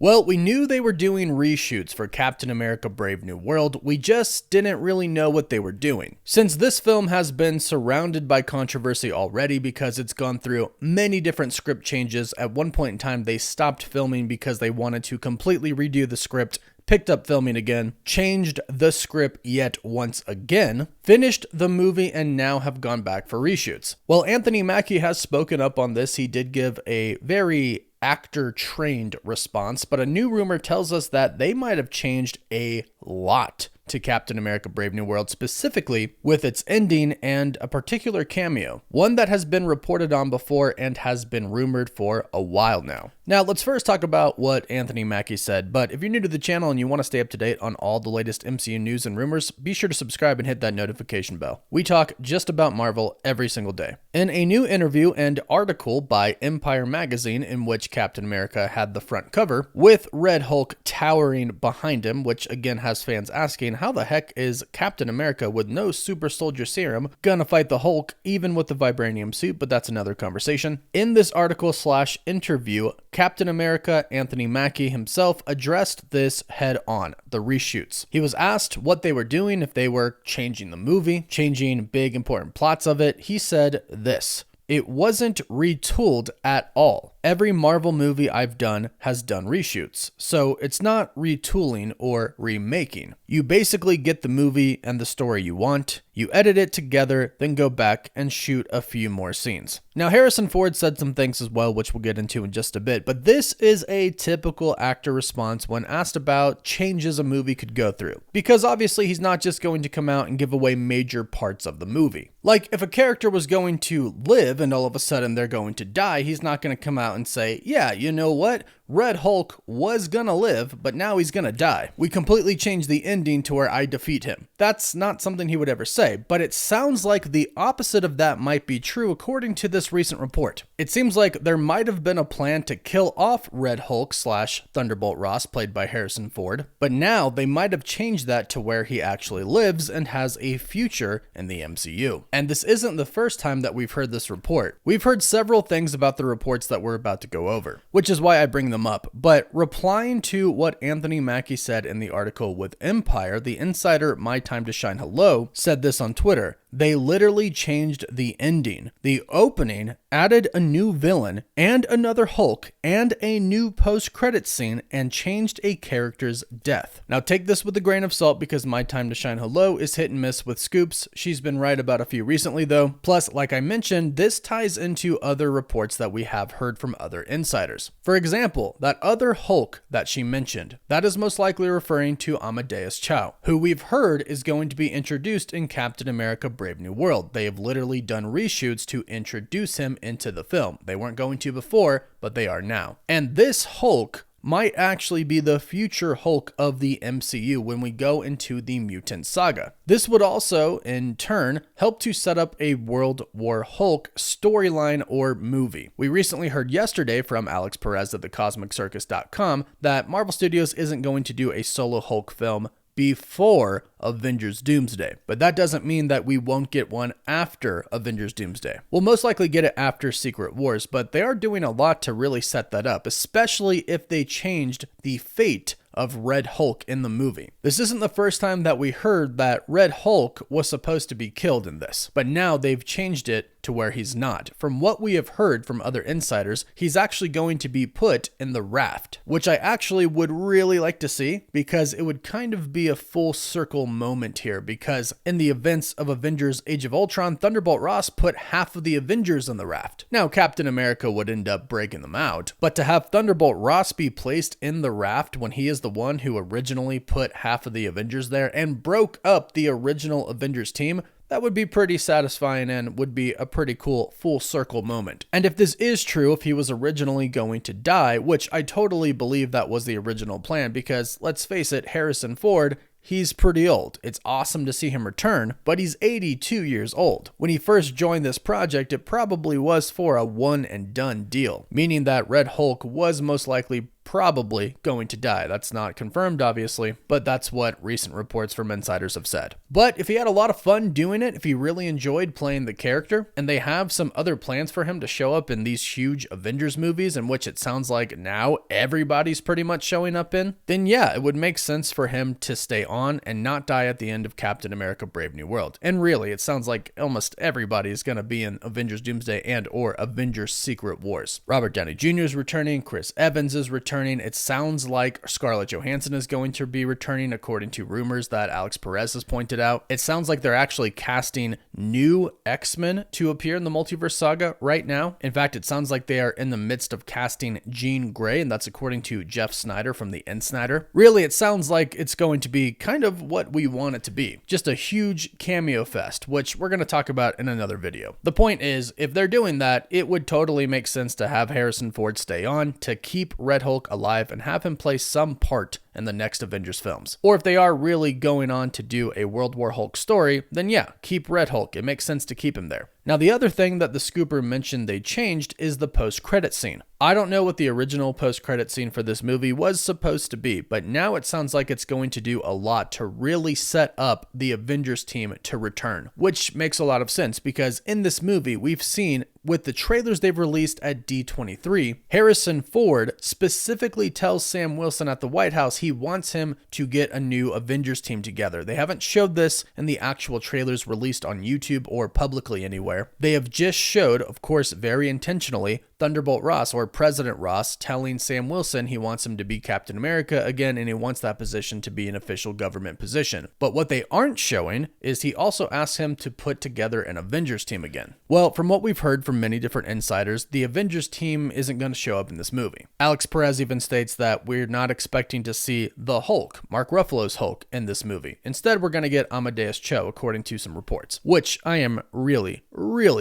Well, we knew they were doing reshoots for Captain America Brave New World, we just didn't really know what they were doing. Since this film has been surrounded by controversy already because it's gone through many different script changes, at one point in time they stopped filming because they wanted to completely redo the script, picked up filming again, changed the script yet once again, finished the movie, and now have gone back for reshoots. Well, Anthony Mackie has spoken up on this. He did give a very actor-trained response, but a new rumor tells us that they might have changed a lot to Captain America Brave New World, specifically with its ending and a particular cameo, one that has been reported on before and has been rumored for a while now. Now, let's first talk about what Anthony Mackie said, but if you're new to the channel and you want to stay up to date on all the latest MCU news and rumors, be sure to subscribe and hit that notification bell. We talk just about Marvel every single day. In a new interview and article by Empire Magazine, in which Captain America had the front cover, with Red Hulk towering behind him, which again has fans asking, how the heck is Captain America with no super soldier serum gonna fight the Hulk even with the vibranium suit? But that's another conversation. In this article / interview, Captain America Anthony Mackie himself addressed this head on, the reshoots. He was asked what they were doing, if they were changing the movie, changing big important plots of it. He said this: "It wasn't retooled at all. Every Marvel movie I've done has done reshoots, so it's not retooling or remaking. You basically get the movie and the story you want, you edit it together, then go back and shoot a few more scenes." Now, Harrison Ford said some things as well, which we'll get into in just a bit, but this is a typical actor response when asked about changes a movie could go through, because obviously he's not just going to come out and give away major parts of the movie. Like, if a character was going to live and all of a sudden they're going to die, he's not going to come out and say, yeah, you know what? Red Hulk was gonna live, but now he's gonna die. We completely changed the ending to where I defeat him. That's not something he would ever say, but it sounds like the opposite of that might be true according to this recent report. It seems like there might have been a plan to kill off Red Hulk / Thunderbolt Ross, played by Harrison Ford, but now they might have changed that to where he actually lives and has a future in the MCU. And this isn't the first time that we've heard this report. We've heard several things about the reports that we're about to go over, which is why I bring them up. But replying to what Anthony Mackie said in the article with Empire, the insider My Time to Shine Hello said this on Twitter: "They literally changed the ending. The opening added a new villain and another Hulk and a new post-credits scene and changed a character's death." Now take this with a grain of salt, because My Time to Shine Hello is hit and miss with scoops. She's been right about a few recently though. Plus, like I mentioned, this ties into other reports that we have heard from other insiders. For example, that other Hulk that she mentioned, that is most likely referring to Amadeus Cho, who we've heard is going to be introduced in Captain America Brave New World. They have literally done reshoots to introduce him into the film. They weren't going to before, but they are now. And this Hulk might actually be the future Hulk of the MCU when we go into the Mutant Saga. This would also, in turn, help to set up a World War Hulk storyline or movie. We recently heard yesterday from Alex Perez of thecosmiccircus.com that Marvel Studios isn't going to do a solo Hulk film before Avengers Doomsday, but that doesn't mean that we won't get one after Avengers Doomsday. We'll most likely get it after Secret Wars, but they are doing a lot to really set that up, especially if they changed the fate of Red Hulk in the movie. This isn't the first time that we heard that Red Hulk was supposed to be killed in this, but now they've changed it to where he's not. From what we have heard from other insiders, he's actually going to be put in the raft, which I actually would really like to see, because it would kind of be a full circle moment here, because in the events of Avengers Age of Ultron, Thunderbolt Ross put half of the Avengers in the raft. Now, Captain America would end up breaking them out, but to have Thunderbolt Ross be placed in the raft when he is the one who originally put half of the Avengers there and broke up the original Avengers team, that would be pretty satisfying and would be a pretty cool full circle moment. And if this is true, if he was originally going to die, which I totally believe that was the original plan, because let's face it, Harrison Ford, he's pretty old. It's awesome to see him return, but he's 82 years old. When he first joined this project, it probably was for a one and done deal, meaning that Red Hulk was most likely probably going to die. That's not confirmed, obviously, but that's what recent reports from insiders have said. But if he had a lot of fun doing it, if he really enjoyed playing the character, and they have some other plans for him to show up in these huge Avengers movies, in which it sounds like now everybody's pretty much showing up in, then yeah, it would make sense for him to stay on and not die at the end of Captain America Brave New World. And really, it sounds like almost everybody is going to be in Avengers Doomsday and or Avengers Secret Wars. Robert Downey Jr. is returning, Chris Evans is returning, it sounds like Scarlett Johansson is going to be returning according to rumors that Alex Perez has pointed out. It sounds like they're actually casting new X-Men to appear in the Multiverse Saga right now. In fact, it sounds like they are in the midst of casting Jean Grey, and that's according to Jeff Snyder from the Snyder. Really, it sounds like it's going to be kind of what we want it to be. Just a huge cameo fest, which we're going to talk about in another video. The point is, if they're doing that, it would totally make sense to have Harrison Ford stay on, to keep Red Hulk alive and have him play some part in the next Avengers films. Or if they are really going on to do a World War Hulk story, then yeah, keep Red Hulk. It makes sense to keep him there. Now, the other thing that the scooper mentioned they changed is the post-credit scene. I don't know what the original post-credit scene for this movie was supposed to be, but now it sounds like it's going to do a lot to really set up the Avengers team to return, which makes a lot of sense because in this movie, we've seen with the trailers they've released at D23, Harrison Ford specifically tells Sam Wilson at the White House he wants him to get a new Avengers team together. They haven't showed this in the actual trailers released on YouTube or publicly anywhere. They have just showed, of course, very intentionally, Thunderbolt Ross, or President Ross, telling Sam Wilson he wants him to be Captain America again and he wants that position to be an official government position. But what they aren't showing is he also asks him to put together an Avengers team again. Well, from what we've heard from many different insiders, the Avengers team isn't going to show up in this movie. Alex Perez even states that we're not expecting to see the Hulk, Mark Ruffalo's Hulk, in this movie. Instead, we're going to get Amadeus Cho, according to some reports, which I am really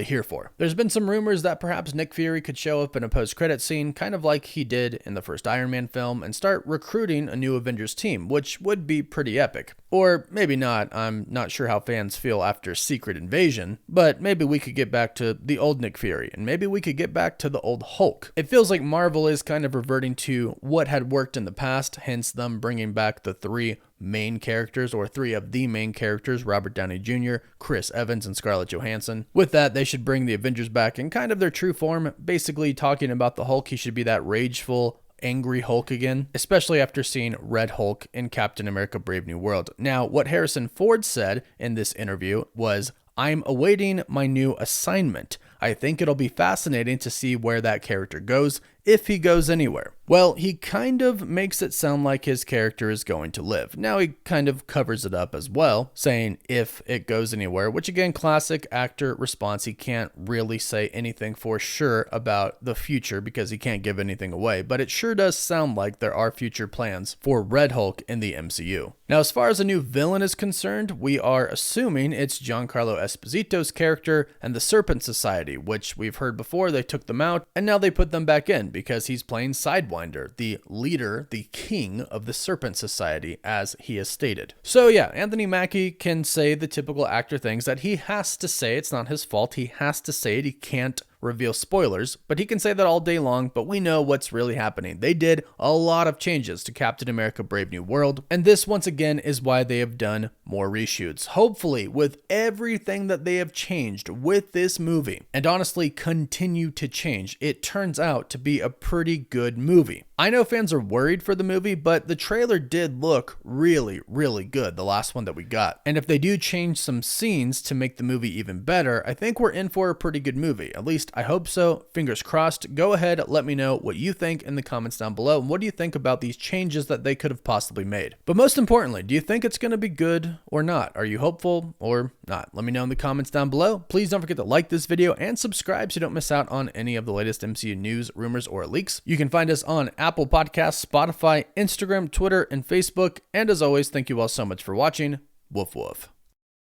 here for. There's been some rumors that perhaps Nick Fury could show up in a post-credit scene, kind of like he did in the first Iron Man film, and start recruiting a new Avengers team, which would be pretty epic. Or maybe not, I'm not sure how fans feel after Secret Invasion, but maybe we could get back to the old Nick Fury, and maybe we could get back to the old Hulk. It feels like Marvel is kind of reverting to what had worked in the past, hence them bringing back the three main characters, or three of the main characters, Robert Downey Jr., Chris Evans, and Scarlett Johansson. With that, they should bring the Avengers back in kind of their true form, basically talking about the Hulk. He should be that rageful, angry Hulk again, especially after seeing Red Hulk in Captain America Brave New World. Now, what Harrison Ford said in this interview was, "I'm awaiting my new assignment. I think it'll be fascinating to see where that character goes, if he goes anywhere." Well, he kind of makes it sound like his character is going to live. Now he kind of covers it up as well, saying if it goes anywhere, which again, classic actor response. He can't really say anything for sure about the future because he can't give anything away, but it sure does sound like there are future plans for Red Hulk in the MCU. Now, as far as a new villain is concerned, we are assuming it's Giancarlo Esposito's character and the Serpent Society, which we've heard before they took them out and now they put them back in because he's playing Sidewinder, the leader, the king of the Serpent Society, as he has stated. So yeah, Anthony Mackie can say the typical actor things that he has to say. It's not his fault. He has to say it. He can't reveal spoilers, but he can say that all day long, but we know what's really happening. They did a lot of changes to Captain America Brave New World, and this once again is why they have done more reshoots. Hopefully, with everything that they have changed with this movie, and honestly continue to change, it turns out to be a pretty good movie. I know fans are worried for the movie, but the trailer did look really good, the last one that we got. And if they do change some scenes to make the movie even better, I think we're in for a pretty good movie. At least I hope so. Fingers crossed. Go ahead, let me know what you think in the comments down below. And what do you think about these changes that they could have possibly made? But most importantly, do you think it's going to be good or not? Are you hopeful or not? Let me know in the comments down below. Please don't forget to like this video and subscribe so you don't miss out on any of the latest MCU news, rumors, or leaks. You can find us on Apple Podcasts, Spotify, Instagram, Twitter, and Facebook. And as always, thank you all so much for watching. Woof woof.